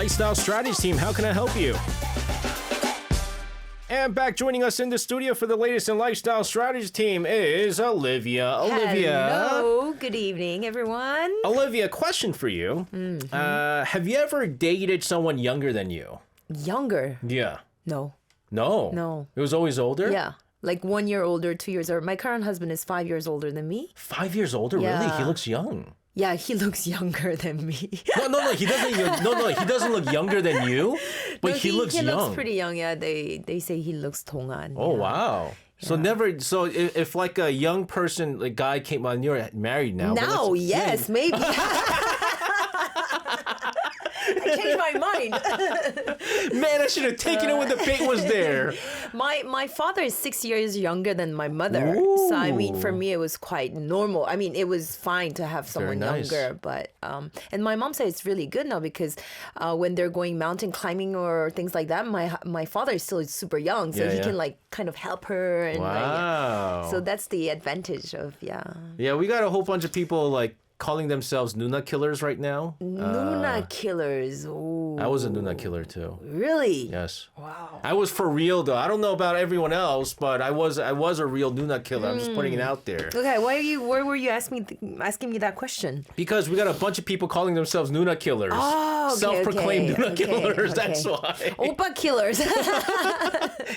Lifestyle Strategy Team. How can I help you? And back joining us in the studio for the latest in Lifestyle Strategy Team is Olivia. Olivia. Hello. Good evening, everyone. Olivia, question for you. Have you ever dated someone younger than you? Younger? Yeah. No. No? It was always older? Yeah. Like 1 year older, 2 years older. My current husband is 5 years older than me. 5 years older? Yeah. Really? He looks young. Yeah, he looks younger than me. No. He doesn't. No. He doesn't look younger than you, but No, he looks young. He looks pretty young. Yeah, they say he looks 동안. Oh yeah. wow. So never. So if like a young person, like guy came on, you're married now. Now, yes, maybe. I changed my mind. Man, I should have taken it when the bait was there. My father is 6 years younger than my mother. Ooh. So I mean, for me, it was quite normal. I mean, it was fine to have someone nice. younger. But and my mom said it's really good now because when they're going mountain climbing or things like that, my father is still super young, so he can like kind of help her. And Wow. so that's the advantage of Yeah, we got a whole bunch of people like calling themselves Nuna killers right now. Nuna killers. Ooh. I was a Nuna killer too. Really? Yes. Wow. I was for real though. I don't know about everyone else, but I was a real Nuna killer. I'm just putting it out there. Okay, why were you asking me that question? Because we got a bunch of people calling themselves Nuna killers. Oh, okay, Self-proclaimed okay, Nuna okay, killers. okay. That's why. Oppa killers.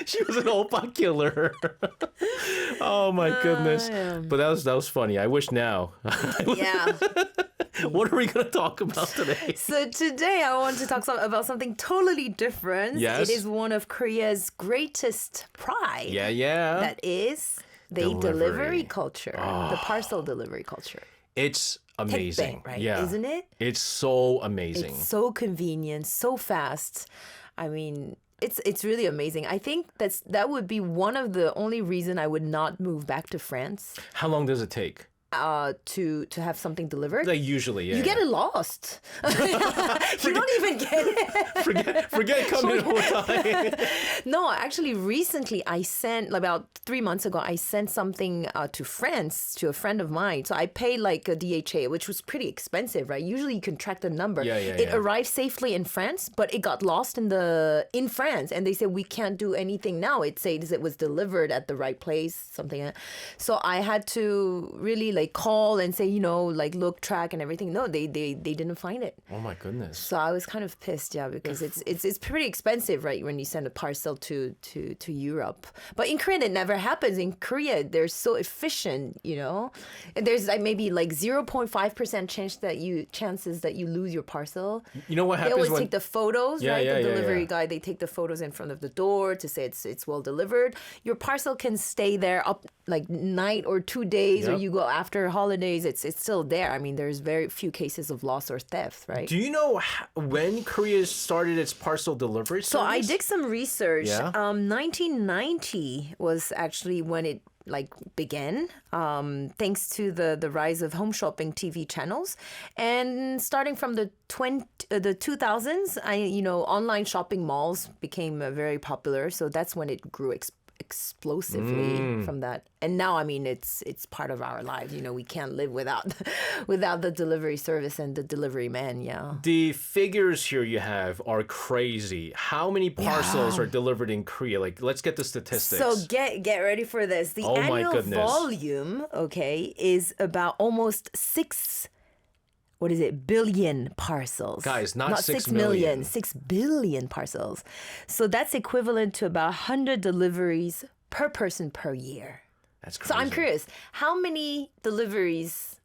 She was an oppa killer. Oh my goodness. Yeah. But that was funny. I wish now. Yeah. What are we going to talk about today? So today I want to talk about something totally different. Yes. It is one of Korea's greatest pride. Yeah. That is the Delivery. delivery culture, the parcel delivery culture. It's amazing. 택배, right? Yeah. Isn't it? It's so amazing. It's so convenient, so fast. I mean, it's really amazing. I think that would be one of the only reason I would not move back to France How long does it take? to have something delivered. Like usually, yeah. You get it lost. You don't even get it. Forget coming all the time. No, actually, recently I sent, about 3 months ago, I sent something to France, to a friend of mine. So I paid like a DHA, which was pretty expensive, right? Usually you can track the number. It arrived safely in France, but it got lost in France. And they said, we can't do anything now. It says it was delivered at the right place, something like that. So I had to really like call and say, like look, track and everything. No, they didn't find it. Oh my goodness. So I was kind of pissed, because it's pretty expensive, right, when you send a parcel to Europe. But in Korea, it never happens. In Korea, they're so efficient, And there's like maybe like 0.5% chances that you lose your parcel. You know what happens They always when take the photos, right? The delivery yeah. guy, they take the photos in front of the door to say it's well delivered. Your parcel can stay there up like night or 2 days, or you go after holidays. It's still there. I mean, there's very few cases of loss or theft, right? Do you know when Korea started its parcel delivery service? So I did some research. Yeah? 1990 was actually when it began, thanks to the rise of home shopping TV channels, and starting from the 2000s, online shopping malls became very popular. So that's when it grew explosively from that. And now, I mean, it's part of our lives. We can't live without the delivery service and the delivery man. Yeah. The figures here you have are crazy. How many parcels are delivered in Korea? Like, let's get the statistics. So get ready for this. The annual volume, is about almost 6 billion parcels. Guys, not 6 million. 6 billion parcels. So that's equivalent to about 100 deliveries per person per year. That's crazy. So I'm curious, how many deliveries,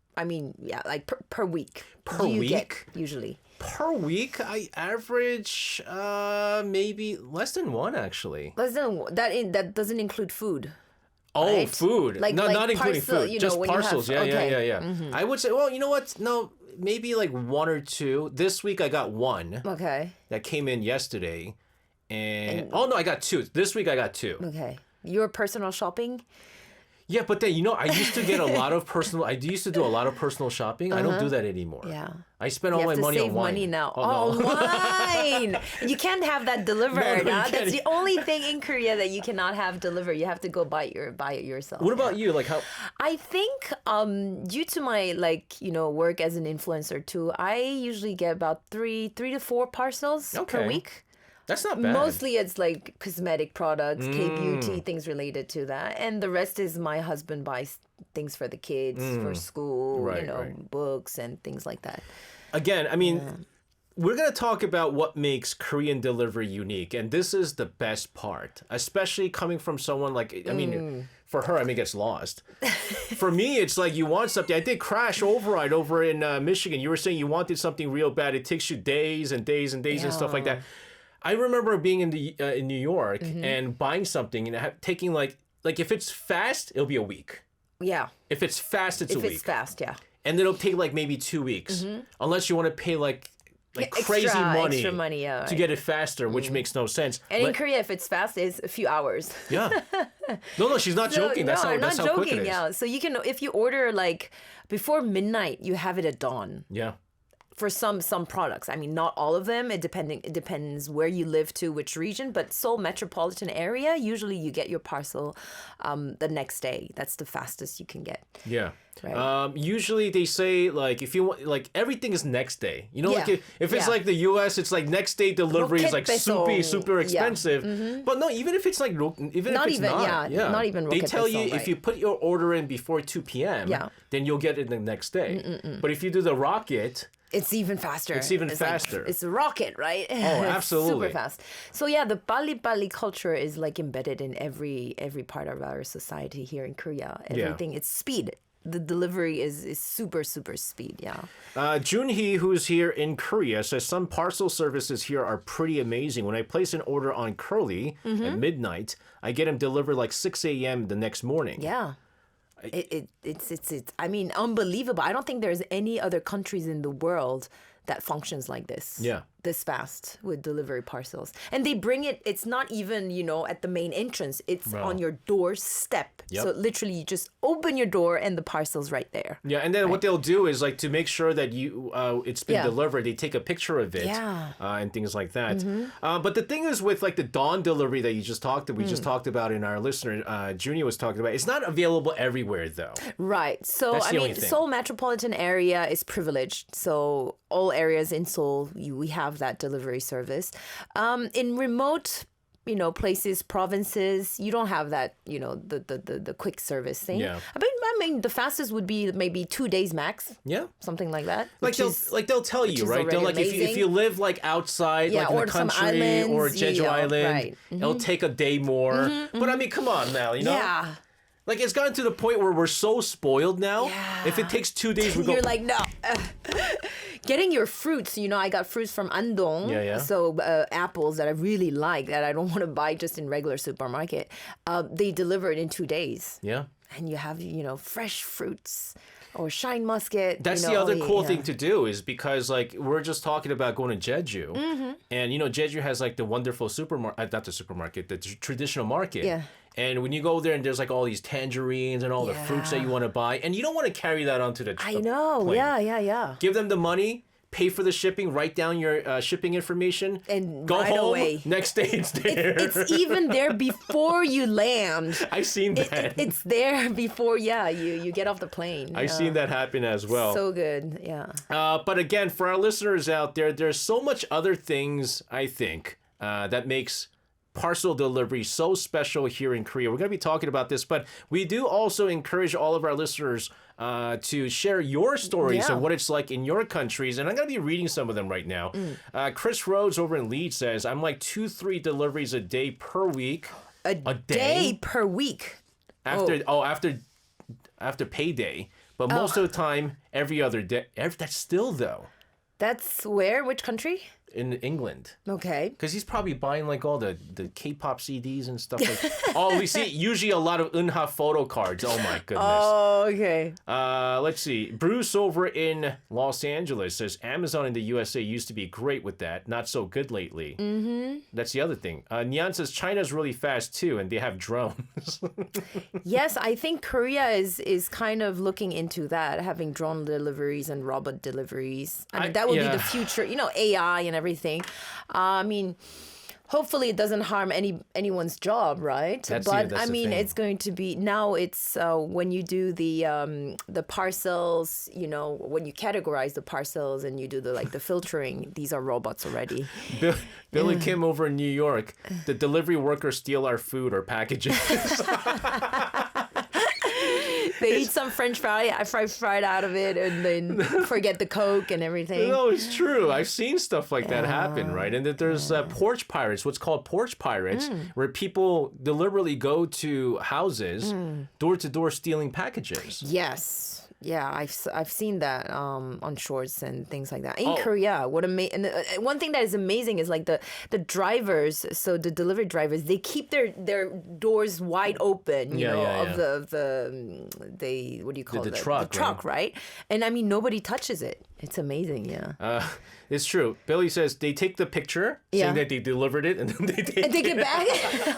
like per week do you get usually? Per week, I average maybe less than one, actually. Less than that doesn't include food. Oh, right? Food. Not including parcel, food. Just parcels. Yeah. Mm-hmm. I would say, well, you know what? No, maybe like one or two. This week I got one. Okay. That came in yesterday. And oh no, I got two. This week I got two. Okay. Your personal shopping? Yeah, but then, I used to get I used to do a lot of personal shopping. I don't do that anymore. Yeah. I spend all my money on wine. You have to save money now. Oh, no. Wine! You can't have that delivered. No, That's the only thing in Korea that you cannot have delivered. You have to go buy it yourself. What about you? Like how? I think due to my work as an influencer too, I usually get about three to four parcels per week. That's not bad. Mostly it's like cosmetic products, K-beauty, things related to that. And the rest is my husband buys things for the kids, for school, Right. books and things like that. Again, I mean, we're going to talk about what makes Korean delivery unique. And this is the best part, especially coming from someone like, I mean, for her, it gets lost. For me, it's like you want something. I did Crash Override over in Michigan. You were saying you wanted something real bad. It takes you days and days and days and stuff like that. I remember being in New York and buying something and taking like if it's fast, it'll be a week. Yeah. If it's fast, it's a week. If it's fast, yeah. And it'll take like maybe 2 weeks, unless you want to pay like crazy extra money, yeah, to get it faster, which makes no sense. And in Korea, if it's fast, it's a few hours. Yeah. No, she's not joking. That's how quick it is. Yeah. So you can, if you order like before midnight, you have it at dawn. Yeah. For some products. I mean, not all of them. It depends where you live to, which region. But Seoul metropolitan area, usually you get your parcel the next day. That's the fastest you can get. Yeah. Right. Usually they say like if you want like everything is next day. Like if it's like the US, it's like next day delivery is like super expensive. Yeah. But no, even if it's like not even they tell you if you put your order in before 2 p.m. then you'll get it the next day. But if you do the rocket, it's even faster. It's faster. It's a rocket, right? Oh, absolutely. Super fast. So yeah, the Bali culture is like embedded in every part of our society here in Korea. Everything, it's speed. The delivery is super speed, yeah. Junhee, who's here in Korea, says some parcel services here are pretty amazing. When I place an order on Curly at midnight, I get them delivered like 6 a.m. the next morning. Yeah. It's I mean, unbelievable. I don't think there's any other countries in the world that functions like this. Yeah. This fast with delivery parcels. And they bring it, it's not even, at the main entrance. It's on your doorstep. Yep. So literally you just open your door and the parcel's right there. Yeah, and then what they'll do is like to make sure that it's been delivered, they take a picture of it and things like that. But the thing is with like the dawn delivery that we just talked about in our listener, Junior was talking about, it's not available everywhere though. Right. So I mean, Seoul metropolitan area is privileged. So all areas in Seoul, we have that delivery service. In remote, places, provinces, you don't have that, the quick service thing. Yeah. I mean, the fastest would be maybe 2 days max. Yeah. Something like that. Like they'll tell you, right? They'll like if you live like outside, like in the country islands, or Jeju Island, right. It'll take a day more. But I mean, come on now, Yeah. Like it's gotten to the point where we're so spoiled now. Yeah. If it takes 2 days, You're like, no. Getting your fruits, I got fruits from Andong. Yeah. So apples that I really like that I don't want to buy just in regular supermarket. They deliver it in 2 days. Yeah. And you have, fresh fruits or shine musket. That's the other cool thing to do is because like we're just talking about going to Jeju. And Jeju has like the wonderful supermarket, not the supermarket, the traditional market. Yeah. And when you go there and there's like all these tangerines and all the fruits that you want to buy, and you don't want to carry that onto the I know. plane. Yeah. Give them the money, pay for the shipping, write down your shipping information, and go right home. Away. Next day it's there. It's even there before you land. I've seen that. It's there before, you get off the plane. I've seen that happen as well. So good, yeah. But again, for our listeners out there, there's so much other things, I think, that makes parcel delivery so special here in Korea. We're going to be talking about this, but we do also encourage all of our listeners to share your stories of what it's like in your countries. And I'm going to be reading some of them right now. Chris Rhodes over in Leeds says, I'm like 2-3 deliveries a day per week. A day per week? After payday. But most of the time, every other day. That's still though. That's where? Which country? in England. Okay. Because he's probably buying like all the K-pop CDs and stuff like Oh, we see usually a lot of Eunha photo cards. Oh my goodness. Oh, okay. Let's see. Bruce over in Los Angeles says Amazon in the USA used to be great with that. Not so good lately. Mm-hmm. That's the other thing. Nyan says China's really fast too, and they have drones. Yes, I think Korea is kind of looking into that, having drone deliveries and robot deliveries. I mean, that would be the future, AI and everything. I mean, hopefully it doesn't harm anyone's job, right? That's I mean, the thing. it's going to be now. It's when you do the parcels, when you categorize the parcels and you do the filtering. These are robots already. Billy Kim over in New York. The delivery workers steal our food or packages. They eat some French fried out of it, and then forget the Coke and everything. No, it's true. I've seen stuff like that happen, right? And that there's porch pirates, what's called porch pirates, where people deliberately go to houses, door to door, stealing packages. Yes. Yeah, I've seen that on shorts and things like that. In Korea, one thing that is amazing is like the drivers, so the delivery drivers, they keep their doors wide open, of the what do you call it? The truck, the truck, right? And I mean, nobody touches it. It's amazing, yeah. It's true. Billy says they take the picture saying that they delivered it, and then they take And they get back?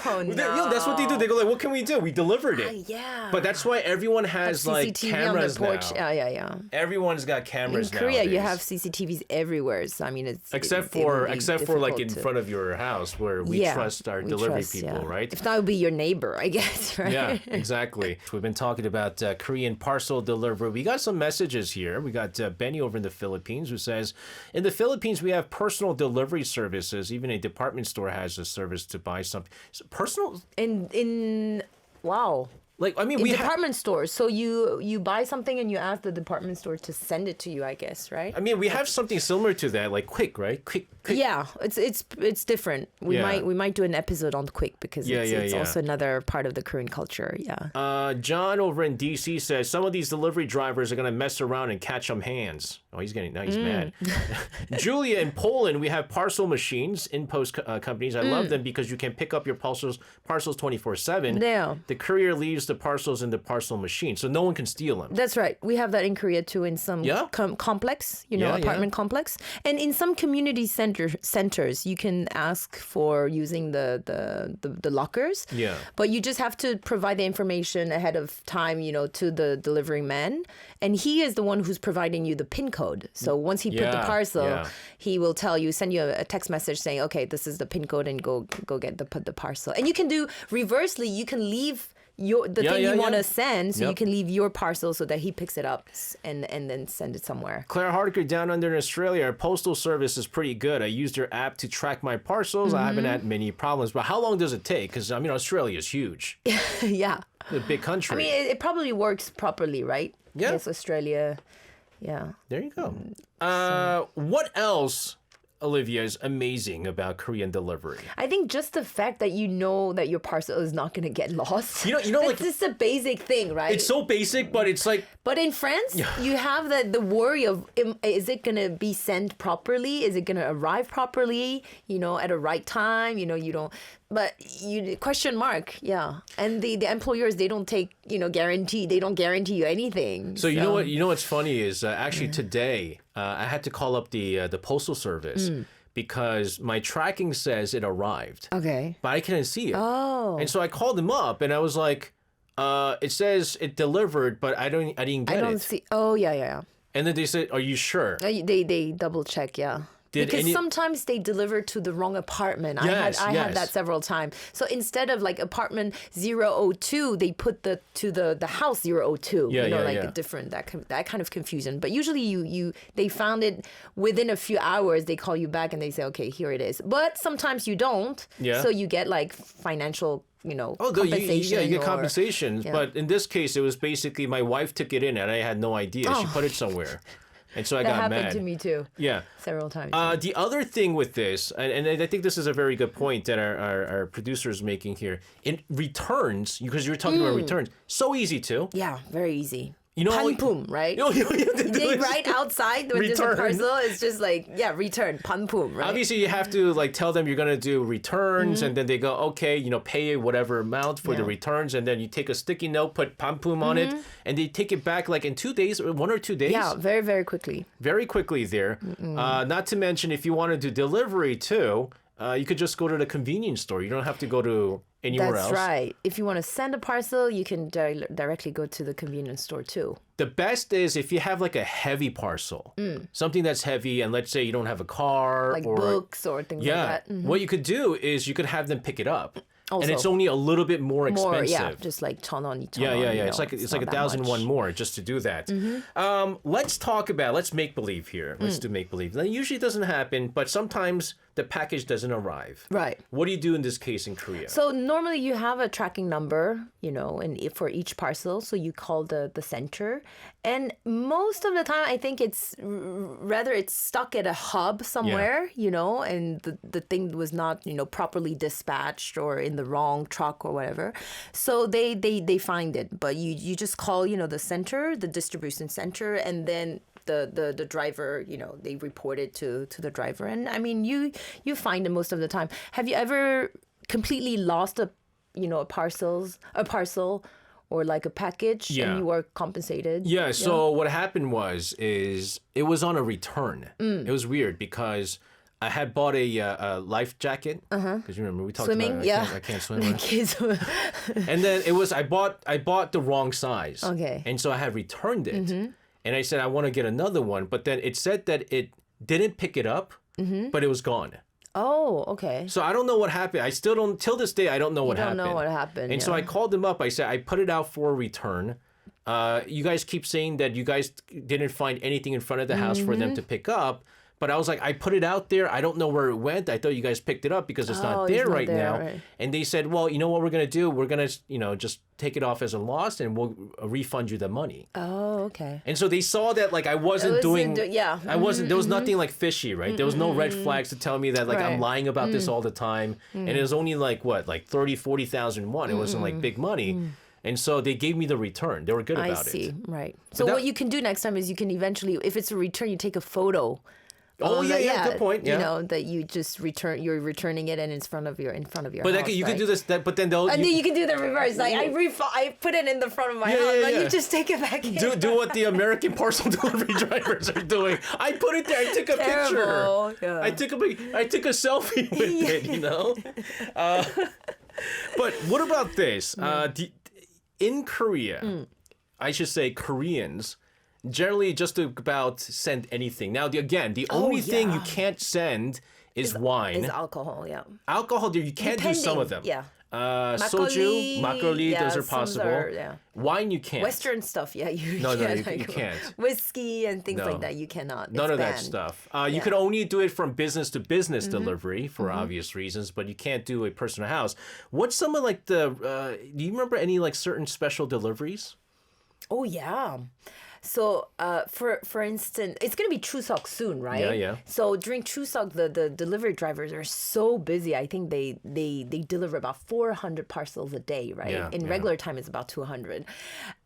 Oh, no. That's what they do. They go like, what can we do? We delivered it. Yeah. But that's why everyone has like CCTV cameras on the porch. now. Yeah. Everyone's got cameras In Korea, nowadays. you have CCTVs everywhere. So I mean, it Except would be for like in difficult to- front of your house where we trust our delivery people, right? If not, it would be your neighbor, I guess, right? Yeah, exactly. We've been talking about Korean parcel delivery. We got some messages here. We got Benny over in the Philippines who says, in the Philippines, we have personal delivery services. Even a department store has a service to buy something. Personal? Wow. Like, I mean, In department stores. So you buy something and you ask the department store to send it to you, I guess, right? I mean, we have something similar to that, like Quick, right? Quick. Yeah, it's different. We might do an episode on Quick because it's also another part of the Korean culture. Yeah. John over in DC says some of these delivery drivers are gonna mess around and catch some hands. Oh, he's mad. Julia, in Poland, we have parcel machines, in-post companies. I love them because you can pick up your parcels 24/7. Yeah. The courier leaves the parcels in the parcel machine, so no one can steal them. That's right. We have that in Korea too, in some complex, apartment complex, and in some community centers, you can ask for using the lockers. Yeah. But you just have to provide the information ahead of time, to the delivering man, and he is the one who's providing you the PIN code. So once he put the parcel, he will send you a text message saying, okay, this is the PIN code, and go get the parcel. And you can do reversely. You can leave the thing you want to send, so you can leave your parcel so that he picks it up and then send it somewhere. Claire Harker down under in Australia, our postal service is pretty good. I used their app to track my parcels. I haven't had many problems. But how long does it take? Because, I mean, Australia is huge. Yeah. A big country. I mean, it probably works properly, right? Yeah. Yes, Australia. Yeah. There you go. What else, Olivia, is amazing about Korean delivery? I think just the fact that you know that your parcel is not going to get lost. Like, it's just a basic thing, right? It's so basic, but it's like... But in France, you have the worry of, is it going to be sent properly? Is it going to arrive properly? At a right time? You don't... But question mark, yeah. And the employers, they don't take, guarantee. They don't guarantee you anything. So you know what? You know what's funny is actually today I had to call up the postal service because my tracking says it arrived. Okay. But I couldn't see it. Oh. And so I called them up and I was like, it says it delivered, but I didn't get it. I don't see. Oh, yeah. And then they said, "Are you sure?" They double check, yeah. Because sometimes they deliver to the wrong apartment. Yes, I had that several times. So instead of like apartment 002, they put to the house 002. A different that kind of confusion. But usually they found it within a few hours. They call you back and they say, okay, here it is. But sometimes you don't. Yeah. So you get like financial. Compensation. You get compensations. But in this case, it was basically my wife took it in and I had no idea. She put it somewhere. And so I got mad. That happened to me too. Yeah. Several times. The other thing with this, and I think this is a very good point that our producer is making here, in returns, because you're talking about returns, so easy too. Yeah, very easy. You know, 반품, right? They write outside when there's a parcel. It's just like, return, 반품, right? Obviously, you have to like tell them you're going to do returns, and then they go, okay, pay whatever amount for the returns, and then you take a sticky note, put 반품 on it, and they take it back like in 2 days or 1 or 2 days. Yeah, very, very quickly. Very quickly there. Not to mention, if you want to do delivery too, you could just go to the convenience store. You don't have to go to anywhere else. That's right. If you want to send a parcel, you can directly go to the convenience store too. The best is if you have like a heavy parcel, something that's heavy, and let's say you don't have a car like or books or things like that. What you could do is you could have them pick it up. Also, and it's only a little bit more expensive. Just like 1,000원, 2,000원. Yeah. It's like 1,001 more just to do that. Let's make believe here. Let's do make believe. That usually doesn't happen, but sometimes the package doesn't arrive. Right. What do you do in this case in Korea? So normally you have a tracking number, and for each parcel. So you call the center. And most of the time, I think it's stuck at a hub somewhere, and the thing was not, properly dispatched or in the wrong truck or whatever. So they find it. But you just call, the center, the distribution center, and then the driver, they report it to the driver. And I mean, you find it most of the time. Have you ever completely lost a parcel or like a package and you were compensated? Yeah, so what happened is it was on a return. It was weird because I had bought a life jacket because you remember we talked Swimming? about I can't swim. Right? And then it was I bought the wrong size. Okay. And so I had returned it. And I said I want to get another one, but then it said that it didn't pick it up, but it was gone. Oh, okay. So I don't know what happened. I still don't, till this day, I don't know what happened. You don't know what happened. And so I called them up. I said, I put it out for a return. You guys keep saying that you guys didn't find anything in front of the house for them to pick up. But I was like, I put it out there. I don't know where it went. I thought you guys picked it up because it's not there right now. Right. And they said, well, you know what we're going to do? We're going to, just take it off as a loss and we'll refund you the money. Oh, okay. And so they saw that like I wasn't doing, I wasn't, there was nothing like fishy, right? There was no red flags to tell me that like I'm lying about this all the time. And it was only like what, like 30, 40,000 won. It wasn't like big money. And so they gave me the return. They were good about it. I see, right. So what you can do next time is you can eventually, if it's a return, you take a photo. Oh yeah, good point. Yeah. That you just you're returning it and it's in front of your But house. you can do this, but then they'll. And then you can do the reverse. Like I put it in the front of my house, but you just take it back in. Do what the American parcel delivery drivers are doing. I put it there. I took a picture. Yeah. I took a selfie with it. But what about this? In Korea, I should say Koreans. Generally, just about send anything. Now, the only thing you can't send is wine. Is alcohol, yeah. Alcohol, you can't do some of them. Yeah. Soju, makgeolli, those are possible. Wine, you can't. Western stuff, you can't. Whiskey and things like that, you cannot. None of that stuff. You could only do it from business to business delivery for obvious reasons, but you can't do a personal house. What's some of like do you remember any like certain special deliveries? Oh, yeah. So, for instance, it's going to be Chuseok soon, right? Yeah. So during Chuseok, the delivery drivers are so busy. I think they deliver about 400 parcels a day, right? Yeah, In regular time, it's about 200.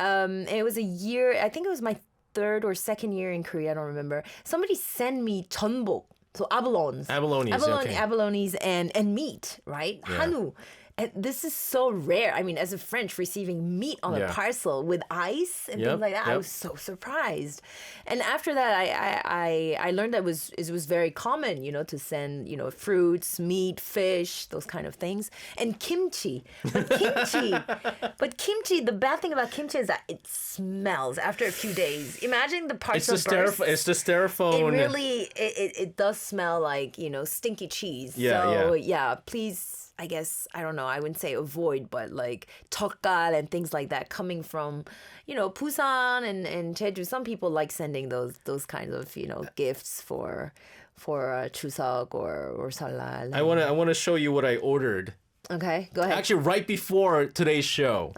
And it was a year, I think it was my third or second year in Korea, I don't remember. Somebody sent me 전복, so abalones. Abalones and meat, right? Yeah. 한우. And this is so rare. I mean, as a French, receiving meat on a parcel with ice and things like that, I was so surprised. And after that, I learned that it was very common, to send, fruits, meat, fish, those kind of things. And kimchi. But kimchi, the bad thing about kimchi is that it smells after a few days. Imagine the parcel bursts. It's the styrofoam. It really, it does smell like, stinky cheese. Please. I guess, I don't know, I wouldn't say avoid, but like 젓갈 and things like that coming from, Busan and Jeju. Some people like sending those kinds of, gifts for Chuseok or Seollal. I want to show you what I ordered. Okay, go ahead. Actually, right before today's show,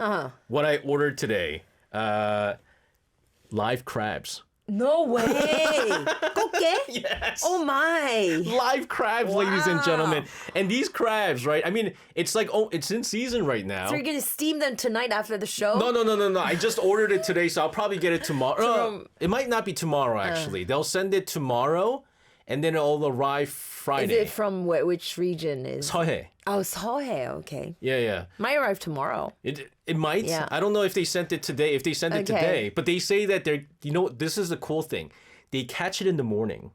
what I ordered today, live crabs. No way. 꽃게? Yes. Oh my. Live crabs, ladies and gentlemen. And these crabs, right? I mean, it's like, it's in season right now. So you're going to steam them tonight after the show? No. I just ordered it today, so I'll probably get it tomorrow. It might not be tomorrow, actually. They'll send it tomorrow, and then it'll arrive Friday. Is it from which region? 서해. Oh, 서해. Okay. Yeah. Might arrive tomorrow. It might. Yeah. I don't know if they sent it today. If they sent it today, but they say that this is the cool thing. They catch it in the morning.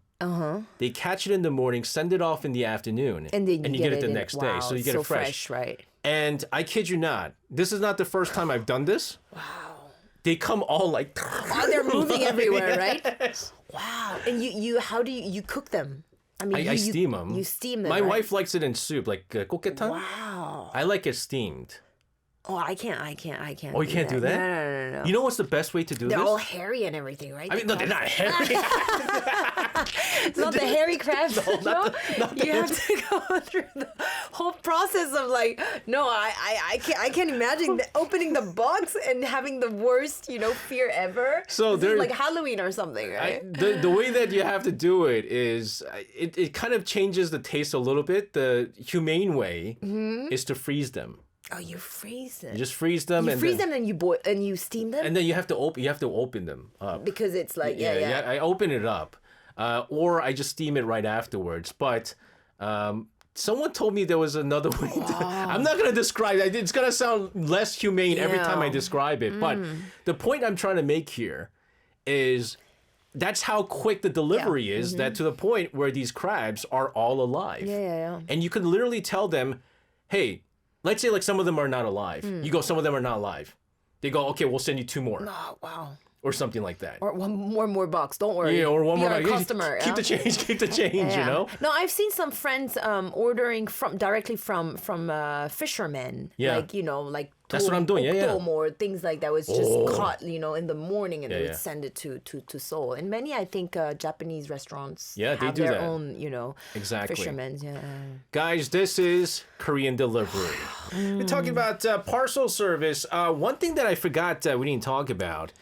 They catch it in the morning, send it off in the afternoon, and then you get it the next day. So you get it fresh, right? And I kid you not, this is not the first time I've done this. Wow. They come all like. Oh, they're moving everywhere, right? Yes. Wow. And how do you cook them? I mean, I steam them. You steam them. My right? wife likes it in soup, like kokketan. Wow. I like it steamed. Oh, I can't. Oh, you can't do that? No. You know what's the best way to do this? They're all hairy and everything, right? I mean, no, they're not hairy. Not the hairy crabs. No, not you have to go through the whole process of like, no, I can't imagine opening the box and having the worst, fear ever. So they're like Halloween or something, right? The way that you have to do it is it kind of changes the taste a little bit. The humane way is to freeze them. Oh, you freeze them. You just freeze them. You freeze them and you boil and you steam them. And then you have to open them up because it's like yeah. I open it up, or I just steam it right afterwards. But someone told me there was another way. I'm not gonna describe it. It's gonna sound less humane every time I describe it. But the point I'm trying to make here is that's how quick the delivery is. That to the point where these crabs are all alive. Yeah. And you can literally tell them, hey. Let's say like some of them are not alive. You go, some of them are not alive. They go, okay, we'll send you 2 more. Oh, wow. Or something like that. Or one more box. Don't worry. Yeah, or one more box. Customer. Keep the change, you know? No, I've seen some friends ordering directly from fishermen. Yeah. Like, like that's what I'm doing. Yeah. Or things like that was just caught, in the morning and they would send it to Seoul. And many, I think, Japanese restaurants have they do their that. own, exactly. fishermen. Yeah. Guys, this is Korean delivery. We're talking about parcel service. One thing that I forgot we didn't talk about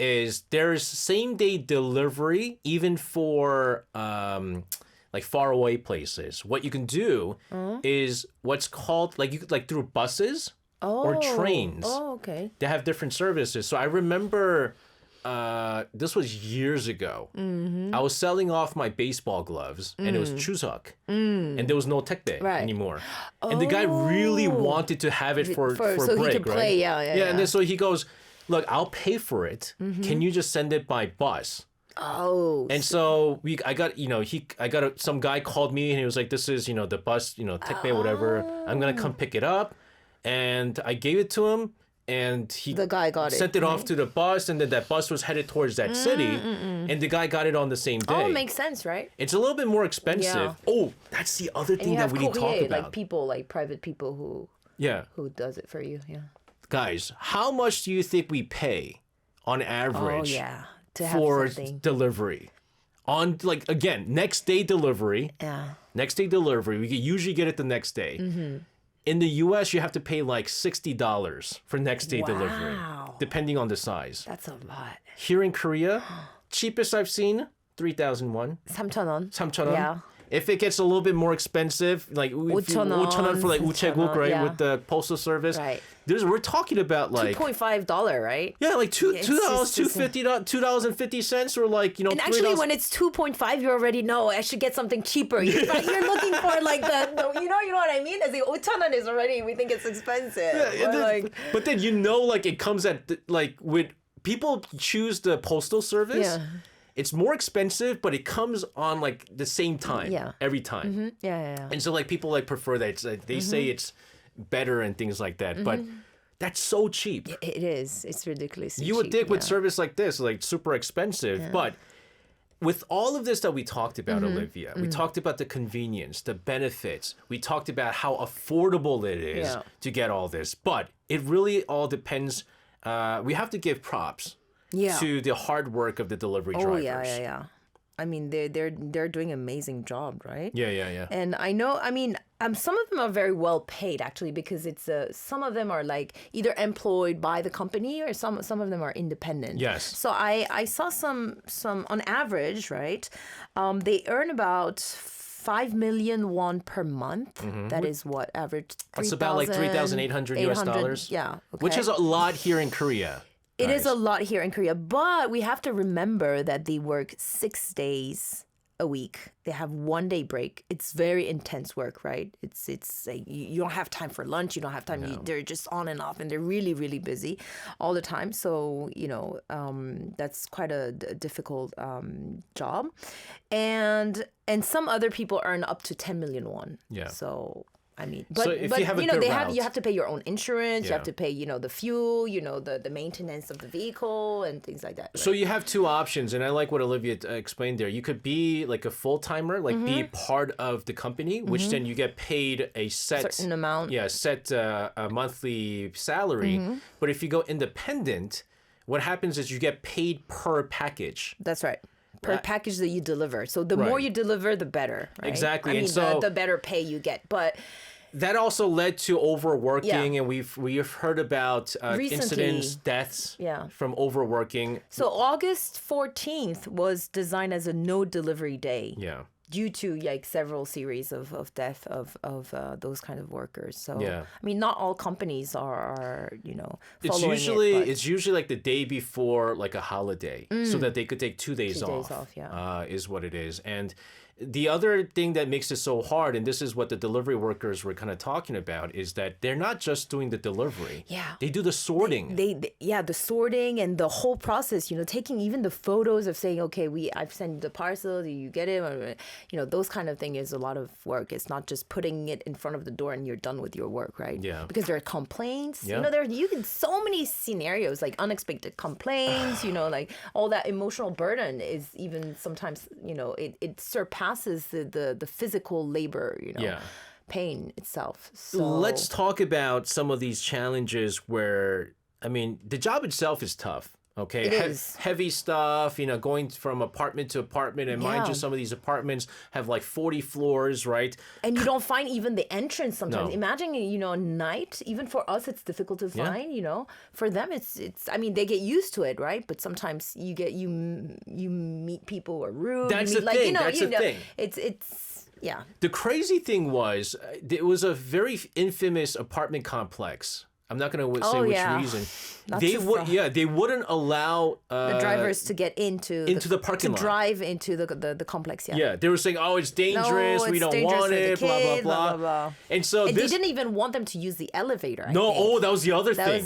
is there's same-day delivery even for like far away places. What you can do is what's called like through buses or trains. Oh, okay. They have different services. So I remember this was years ago. I was selling off my baseball gloves and it was Chuseok. And there was no 택배 anymore. And the guy really wanted to have it for so break, he could right? play, yeah. And then so he goes, look, I'll pay for it. Can you just send it by bus? Oh. And so some guy called me and he was like, this is, the bus, 택배, whatever. I'm going to come pick it up. And I gave it to him and the guy got sent it off to the bus. And then that bus was headed towards that city. And the guy got it on the same day. Oh, it makes sense, right? It's a little bit more expensive. Yeah. Oh, that's the other thing that we didn't talk about. Like people, like private people who does it for you. Yeah. Guys, how much do you think we pay on average for delivery? On again, next day delivery. Yeah. Next day delivery. We usually get it the next day. In the US, you have to pay like $60 for next day delivery, depending on the size. That's a lot. Here in Korea, cheapest I've seen, 3,000 won. 3,000원. 3,000원. Yeah. If it gets a little bit more expensive, like 5,000원 for like 우체국, right, with the postal service. Right. We're talking about like $2.5, right? Yeah, like $2, $2.50 or like, And actually, when it's 2.5, you already know I should get something cheaper. You're looking for like the you know what I mean? As the 5,000원 is already, we think it's expensive. Yeah, but then like it comes at with people choose the postal service. Yeah. It's more expensive, but it comes on like the same time every time. Yeah. And so like people prefer that. They say it's better and things like that. But that's so cheap. It is. It's ridiculously You would cheap, think with service like this, like super expensive. But with all of this that we talked about, Olivia, we talked about the convenience, the benefits. We talked about how affordable it is to get all this. But it really all depends. We have to give props to the hard work of the delivery drivers. Yeah. I mean, they're doing an amazing job, right? Yeah. And I know, I mean, some of them are very well paid actually because it's some of them are like either employed by the company or some of them are independent. Yes. So I saw some on average, right? They earn about 5 million won per month. That is what average. That's about like $3,800 US dollars. Yeah. Okay. Which is a lot here in Korea. It is a lot here in Korea, but we have to remember that they work 6 days a week. They have 1 day break. It's very intense work, right? It's like you don't have time for lunch. You don't have time. They're just on and off, and they're really, really busy all the time. So that's quite a difficult job, and some other people earn up to 10 million won. Yeah. So. I mean, so if you have a good route, you have to pay your own insurance. You have to pay, the fuel, the maintenance of the vehicle and things like that. Right? So you have two options, and I like what Olivia explained there. You could be like a full timer, like be part of the company, which then you get paid a certain amount. Yeah, set a monthly salary. But if you go independent, what happens is you get paid per package. That's right. Per package that you deliver. So the more you deliver, the better. Right? Exactly. I mean, and so the better pay you get. But that also led to overworking, and we've heard about incidents, deaths from overworking. So August 14th was designed as a no delivery day. Yeah. Due to like several series of death of those kind of workers. So I mean, not all companies are following it's usually like the day before like a holiday, so that they could take 2 days off. Is what it is. And the other thing that makes it so hard, and this is what the delivery workers were kind of talking about, is that they're not just doing the delivery. Yeah. They do the sorting. The sorting and the whole process, taking even the photos of saying, okay, I've sent you the parcel, do you get it? Those kind of thing is a lot of work. It's not just putting it in front of the door and you're done with your work, right? Yeah. Because there are complaints. Yeah. You can so many scenarios, like unexpected complaints, like all that emotional burden is even sometimes, it surpasses the physical labor, pain itself. So let's talk about some of these challenges where, I mean, the job itself is tough. Okay, it is heavy stuff, going from apartment to apartment, and mind you, some of these apartments have like 40 floors, right? And you don't find even the entrance sometimes. No. Imagine, a night, even for us, it's difficult to find, For them, it's. I mean, they get used to it, right? But sometimes you meet people who are rude. That's the thing. That's the thing. It's. Yeah. The crazy thing was, it was a very infamous apartment complex. I'm not going to say which reason. They wouldn't allow the drivers to get into the parking lot. To drive into the complex. Yeah, they were saying, "Oh, it's dangerous. We don't want it." Blah blah blah. And so they didn't even want them to use the elevator. I think. That was the other thing.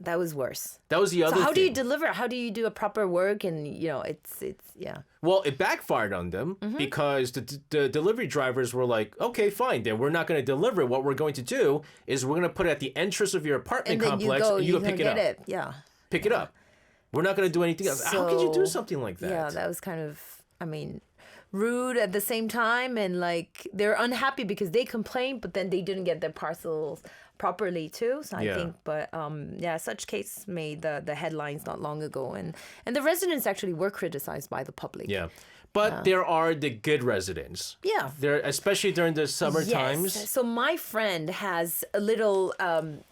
That was worse. That was the other. So how thing. do you deliver? How do you do a proper work? And it's. Well, it backfired on them because the delivery drivers were like, okay, fine, then we're not going to deliver. What we're going to do is we're going to put it at the entrance of your apartment complex and you go pick it up. Pick it up. We're not going to do anything else. How could you do something like that? Yeah, that was kind of, rude at the same time. And like, they're unhappy because they complained, but then they didn't get their parcels properly too. So I think, but such case made the headlines not long ago, and the residents actually were criticized by the public. Yeah. But there are the good residents. Yeah. There, especially during the summer times. So my friend has a little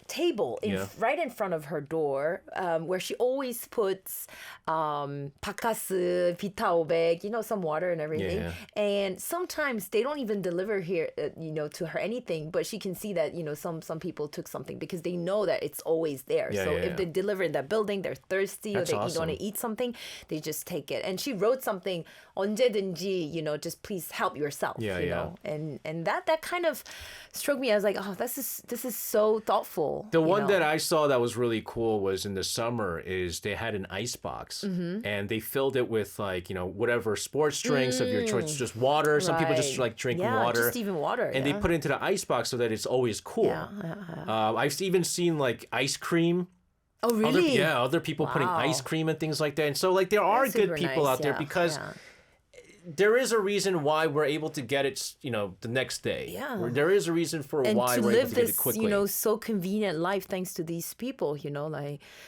table right in front of her door where she always puts 바카스, 비타500, some water and everything. Yeah. And sometimes they don't even deliver here, to her anything, but she can see that, some people took something because they know that it's always there. If they deliver in that building, they're thirsty or they want to eat something, they just take it. And she wrote something, 언제든지, just please help yourself, And that kind of struck me. I was like, oh, this is so thoughtful. The one that I saw that was really cool was in the summer is they had an ice box and they filled it with like, whatever sports drinks of your choice, just water. Some people just like drinking water. Just even water. And they put it into the ice box so that it's always cool. I've even seen like ice cream. Oh, really? Other people putting ice cream and things like that. And so like there are good people out there because there is a reason why we're able to get it, the next day. Yeah. There is a reason for why we're able to get it quickly. And to live this, so convenient life thanks to these people,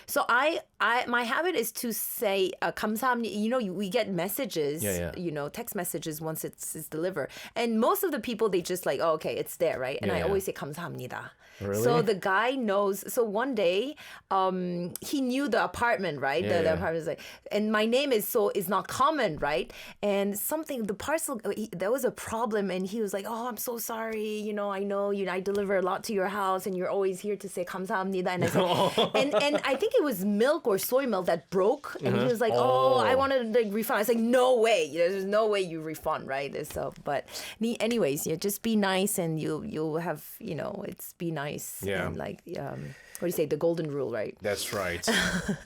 So my habit is to say 감사합니다. We get messages, text messages once it's delivered. And most of the people, they just like, oh, okay, it's there, right? And I always say 감사합니다. Really? So the guy knows. So one day, he knew the apartment, right? The apartment is like, and my name is not common, right? And the parcel, there was a problem, and he was like, "Oh, I'm so sorry. I know I deliver a lot to your house, and you're always here to say 감사합니다." And I said, and I think it was milk or soy milk that broke, and he was like, "Oh, I want to refund." I was like, "No way. There's no way you refund, right?" So, but anyways, just be nice, and you'll have it's be nice. Yeah. And what do you say? The golden rule, right? That's right.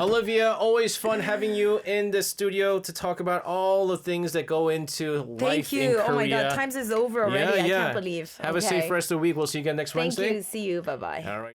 Olivia, always fun having you in the studio to talk about all the things that go into life in Korea. Oh my God, times is over already. I can't believe. Have a safe rest of the week. We'll see you again next Wednesday. Thank you. See you. Bye-bye. All right.